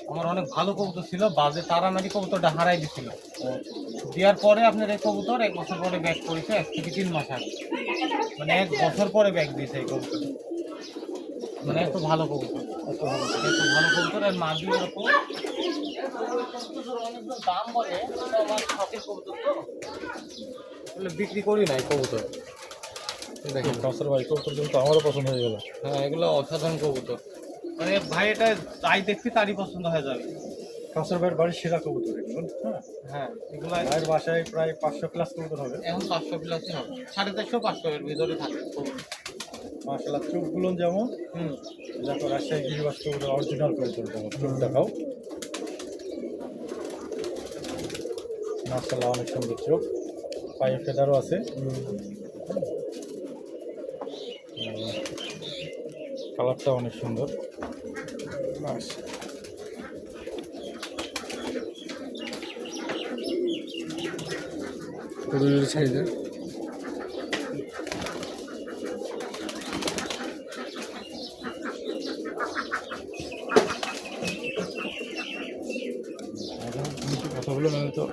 আমার অনেক ভালো কবুতর ছিল, বাজে তারানারি কবুতরটা হারাই দিছিল। দেওয়ার পরে আপনার এই কবুতর 1 বছর পরে ব্যাক করেছে, 1 থেকে 3 মাস আগে, মানে 1 বছর পরে ব্যাক দিয়েছে এই কবুতর। মানে এত ভালো কবুতর, এত ভালো কবুতর। আর মাঝি এরকম অনেকজন দাম বলে, এটা আমার শখের কবুতর তো, এগুলো বিক্রি করি নাই কবুতর। দেখেন কাউসার ভাই কবুতর কিন্তু আমারও পছন্দ হয়ে গেল। হ্যাঁ, এগুলো অসাধারণ কবুতর, মানে ভাই এটা যাই দেখছি তারই পছন্দ হয়ে যাবে। কাউসার ভাইয়ের বাড়ির সেরা কবুতর এগুলো। হ্যাঁ, হ্যাঁ, এগুলো ভাইয়ের বাসায় প্রায় 500 প্লাস কবুতর হবে। এখন 500 প্লাসই হবে, 450 500 এর ভিতরে থাকে কবুতর। মাশাআল্লাহ, চোখগুলো যেমন দেখো রাজশাহী গিরিবাস কবুতর অরিজিনাল কবুতর, দেখো চোখ দেখাও। মাশাআল্লাহ, অনেক সুন্দর চোখ, পায়ে ফেদারও আছে। কালারটা অনেক সুন্দর। চাহিদা কথাগুলো মানে তো